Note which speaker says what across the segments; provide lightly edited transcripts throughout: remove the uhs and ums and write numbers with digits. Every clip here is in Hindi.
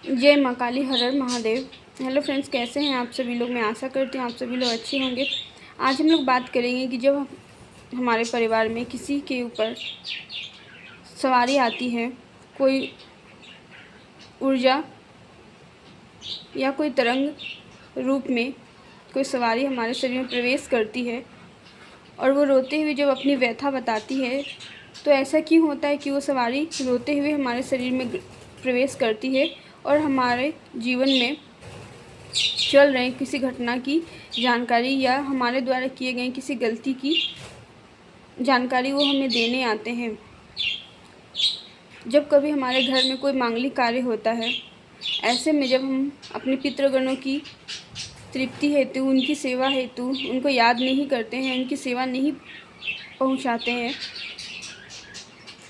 Speaker 1: जय माँ काली, हर हर महादेव। हेलो फ्रेंड्स, कैसे हैं आप सभी लोग। मैं आशा करती हूँ आप सभी लोग अच्छे होंगे। आज हम लोग बात करेंगे कि जब हमारे परिवार में किसी के ऊपर सवारी आती है, कोई ऊर्जा या कोई तरंग रूप में कोई सवारी हमारे शरीर में प्रवेश करती है और वो रोते हुए जब अपनी व्यथा बताती है, तो ऐसा क्यों होता है कि वो सवारी रोते हुए हमारे शरीर में प्रवेश करती है और हमारे जीवन में चल रहे किसी घटना की जानकारी या हमारे द्वारा किए गए किसी गलती की जानकारी वो हमें देने आते हैं। जब कभी हमारे घर में कोई मांगलिक कार्य होता है, ऐसे में जब हम अपने पितृगणों की तृप्ति हेतु, उनकी सेवा हेतु उनको याद नहीं करते हैं, उनकी सेवा नहीं पहुंचाते हैं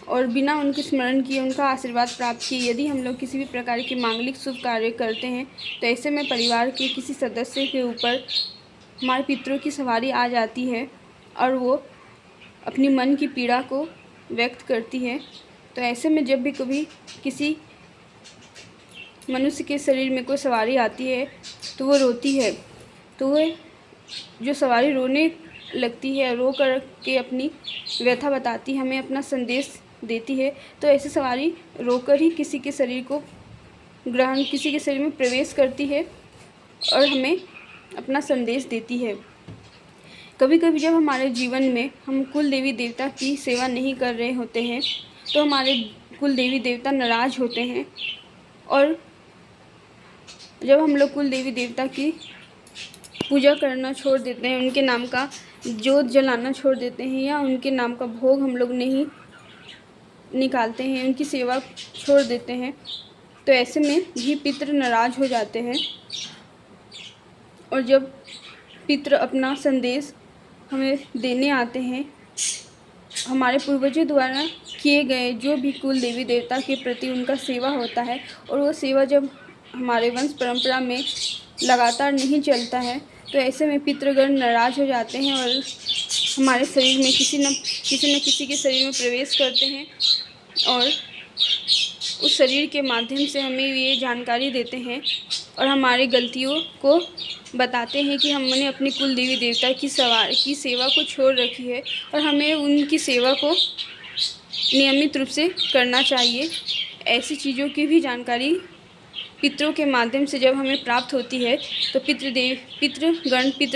Speaker 1: और बिना उनके स्मरण किए, उनका आशीर्वाद प्राप्त किए यदि हम लोग किसी भी प्रकार के मांगलिक शुभ कार्य करते हैं, तो ऐसे में परिवार के किसी सदस्य के ऊपर हमारे पितरों की सवारी आ जाती है और वो अपनी मन की पीड़ा को व्यक्त करती है। तो ऐसे में जब भी कभी किसी मनुष्य के शरीर में कोई सवारी आती है तो वो रोती है, तो वो जो सवारी रोने लगती है, रो कर के अपनी व्यथा बताती है, हमें अपना संदेश देती है। तो ऐसी सवारी रोकर ही किसी के शरीर को ग्रहण, किसी के शरीर में प्रवेश करती है और हमें अपना संदेश देती है। कभी कभी जब हमारे जीवन में हम कुल देवी देवता की सेवा नहीं कर रहे होते हैं, तो हमारे कुल देवी देवता नाराज़ होते हैं और जब हम लोग कुल देवी देवता की पूजा करना छोड़ देते हैं, उनके नाम का जोत जलाना छोड़ देते हैं या उनके नाम का भोग हम लोग नहीं निकालते हैं, उनकी सेवा छोड़ देते हैं, तो ऐसे में भी पितृ नाराज़ हो जाते हैं। और जब पितृ अपना संदेश हमें देने आते हैं, हमारे पूर्वजों द्वारा किए गए जो भी कुल देवी देवता के प्रति उनका सेवा होता है और वो सेवा जब हमारे वंश परंपरा में लगातार नहीं चलता है, तो ऐसे में पितृगण नाराज़ हो जाते हैं और हमारे शरीर में किसी न किसी के शरीर में प्रवेश करते हैं और उस शरीर के माध्यम से हमें ये जानकारी देते हैं और हमारी गलतियों को बताते हैं कि हमने अपनी कुल देवी देवता की सेवा को छोड़ रखी है और हमें उनकी सेवा को नियमित रूप से करना चाहिए। ऐसी चीज़ों की भी जानकारी पितरों के माध्यम से जब हमें प्राप्त होती है, तो पितृ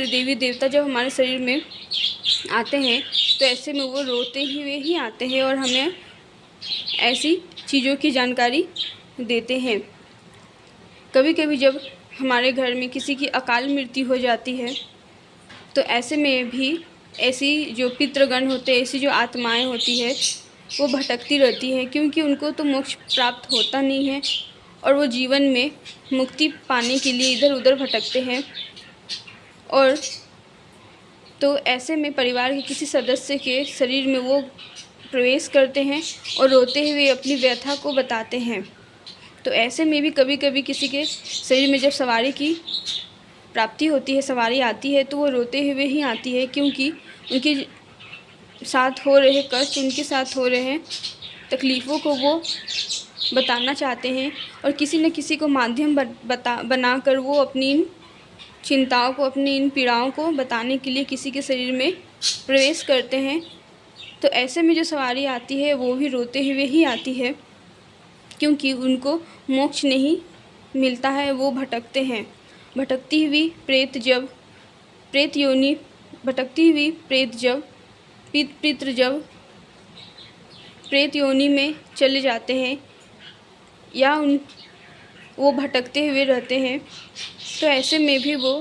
Speaker 1: देवी देवता जब हमारे शरीर में आते हैं, तो ऐसे में वो रोते हुए ही आते हैं और हमें ऐसी चीज़ों की जानकारी देते हैं। कभी कभी जब हमारे घर में किसी की अकाल मृत्यु हो जाती है, तो ऐसे में भी ऐसी जो पितृगण होते हैं, ऐसी जो आत्माएं होती है, वो भटकती रहती है क्योंकि उनको तो मोक्ष प्राप्त होता नहीं है और वो जीवन में मुक्ति पाने के लिए इधर उधर भटकते हैं। और तो ऐसे में परिवार के किसी सदस्य के शरीर में वो प्रवेश करते हैं और रोते हुए अपनी व्यथा को बताते हैं। तो ऐसे में भी कभी कभी किसी के शरीर में जब सवारी की प्राप्ति होती है, सवारी आती है, तो वो रोते हुए ही आती है क्योंकि उनके साथ हो रहे कष्ट, उनके साथ हो रहे तकलीफ़ों को वो बताना चाहते हैं और किसी न किसी को माध्यम बनाकर वो अपनी इन चिंताओं को, अपनी इन पीड़ाओं को बताने के लिए किसी के शरीर में प्रवेश करते हैं। तो ऐसे में जो सवारी आती है वो भी रोते हुए ही आती है क्योंकि उनको मोक्ष नहीं मिलता है, वो भटकते हैं। भटकती हुई प्रेत जब प्रेत योनि भटकती हुई प्रेत जब पितृ जब प्रेत योनि में चले जाते हैं या वो भटकते हुए रहते हैं, तो ऐसे में भी वो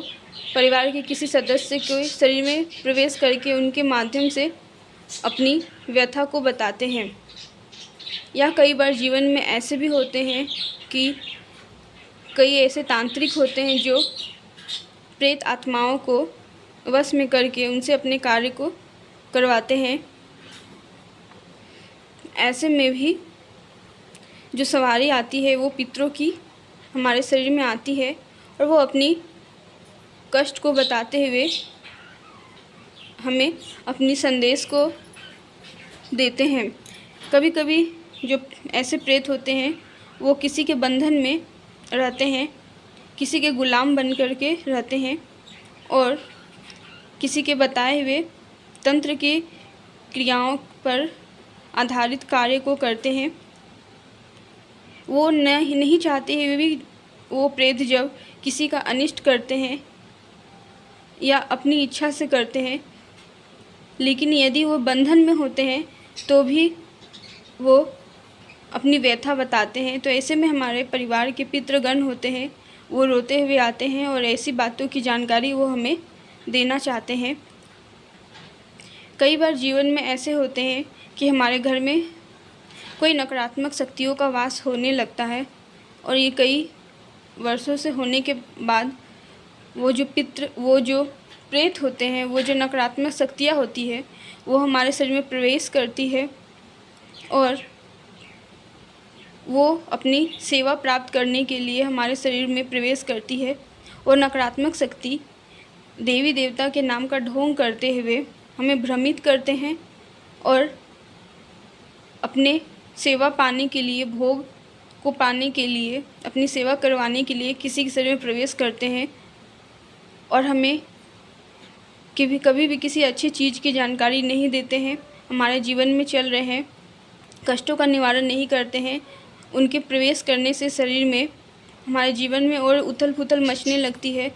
Speaker 1: परिवार के किसी सदस्य के शरीर में प्रवेश करके उनके माध्यम से अपनी व्यथा को बताते हैं। या कई बार जीवन में ऐसे भी होते हैं कि कई ऐसे तांत्रिक होते हैं जो प्रेत आत्माओं को वश में करके उनसे अपने कार्य को करवाते हैं। ऐसे में भी जो सवारी आती है वो पितरों की हमारे शरीर में आती है और वो अपनी कष्ट को बताते हुए हमें अपनी संदेश को देते हैं। कभी कभी जो ऐसे प्रेत होते हैं वो किसी के बंधन में रहते हैं, किसी के गुलाम बन कर के रहते हैं और किसी के बताए हुए तंत्र की क्रियाओं पर आधारित कार्य को करते हैं। वो नहीं चाहते हुए भी वो प्रेत जब किसी का अनिष्ट करते हैं या अपनी इच्छा से करते हैं, लेकिन यदि वो बंधन में होते हैं तो भी वो अपनी व्यथा बताते हैं। तो ऐसे में हमारे परिवार के पितृगण होते हैं, वो रोते हुए आते हैं और ऐसी बातों की जानकारी वो हमें देना चाहते हैं। कई बार जीवन में ऐसे होते हैं कि हमारे घर में कोई नकारात्मक शक्तियों का वास होने लगता है और ये कई वर्षों से होने के बाद वो जो प्रेत होते हैं, वो जो नकारात्मक शक्तियाँ होती है, वो हमारे शरीर में प्रवेश करती है और वो अपनी सेवा प्राप्त करने के लिए हमारे शरीर में प्रवेश करती है और नकारात्मक शक्ति देवी देवता के नाम का ढोंग करते हुए हमें भ्रमित करते हैं और अपने सेवा पाने के लिए, भोग को पाने के लिए, अपनी सेवा करवाने के लिए किसी के शरीर में प्रवेश करते हैं और हमें कभी भी किसी अच्छी चीज़ की जानकारी नहीं देते हैं। हमारे जीवन में चल रहे हैं कष्टों का निवारण नहीं करते हैं। उनके प्रवेश करने से शरीर में, हमारे जीवन में और उथल पुथल मचने लगती है,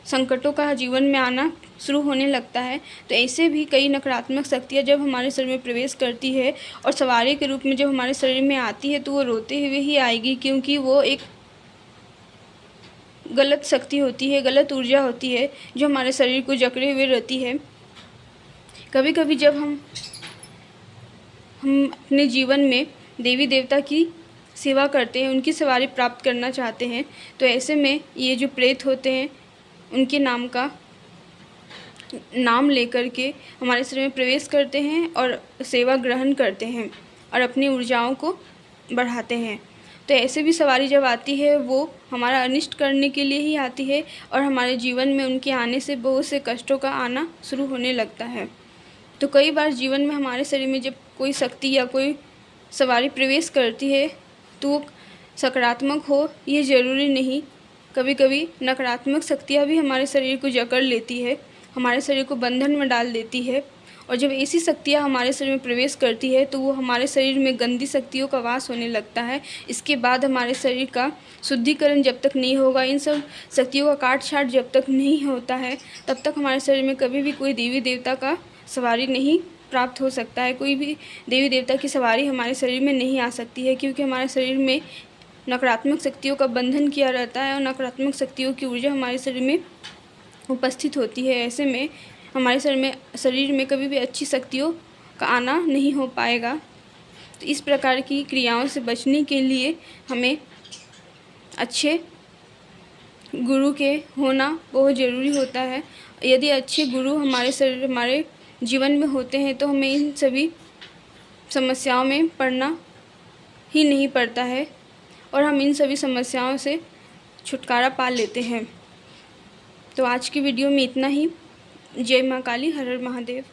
Speaker 1: संकटों का जीवन में आना शुरू होने लगता है। तो ऐसे भी कई नकारात्मक शक्तियाँ जब हमारे शरीर में प्रवेश करती है और सवारी के रूप में जब हमारे शरीर में आती है तो वो रोते हुए ही आएगी, क्योंकि वो एक गलत शक्ति होती है, गलत ऊर्जा होती है जो हमारे शरीर को जकड़े हुए रहती है। कभी कभी जब हम अपने जीवन में देवी देवता की सेवा करते हैं, उनकी सवारी प्राप्त करना चाहते हैं, तो ऐसे में ये जो प्रेत होते हैं उनके नाम का नाम लेकर के हमारे शरीर में प्रवेश करते हैं और सेवा ग्रहण करते हैं और अपनी ऊर्जाओं को बढ़ाते हैं। तो ऐसे भी सवारी जब आती है वो हमारा अनिष्ट करने के लिए ही आती है और हमारे जीवन में उनके आने से बहुत से कष्टों का आना शुरू होने लगता है। तो कई बार जीवन में हमारे शरीर में जब कोई शक्ति या कोई सवारी प्रवेश करती है तो वो सकारात्मक हो ये ज़रूरी नहीं। कभी कभी नकारात्मक शक्तियाँ भी हमारे शरीर को जकड़ लेती है, हमारे शरीर को बंधन में डाल देती है और जब ऐसी शक्तियाँ हमारे शरीर में प्रवेश करती है तो वो हमारे शरीर में गंदी शक्तियों का वास होने लगता है। इसके बाद हमारे शरीर का शुद्धिकरण जब तक नहीं होगा, इन सब शक्तियों का काट छाट जब तक नहीं होता है, तब तक हमारे शरीर में कभी भी कोई देवी देवता का सवारी नहीं प्राप्त हो सकता है। कोई भी देवी देवता की सवारी हमारे शरीर में नहीं आ सकती है, क्योंकि हमारे शरीर में नकारात्मक शक्तियों का बंधन किया रहता है और नकारात्मक शक्तियों की ऊर्जा हमारे शरीर में उपस्थित होती है। ऐसे में हमारे शरीर में कभी भी अच्छी शक्तियों का आना नहीं हो पाएगा। तो इस प्रकार की क्रियाओं से बचने के लिए हमें अच्छे गुरु के होना बहुत ज़रूरी होता है। यदि अच्छे गुरु हमारे जीवन में होते हैं तो हमें इन सभी समस्याओं में पड़ना ही नहीं पड़ता है और हम इन सभी समस्याओं से छुटकारा पा लेते हैं। तो आज की वीडियो में इतना ही। जय माँ काली, हर हर महादेव।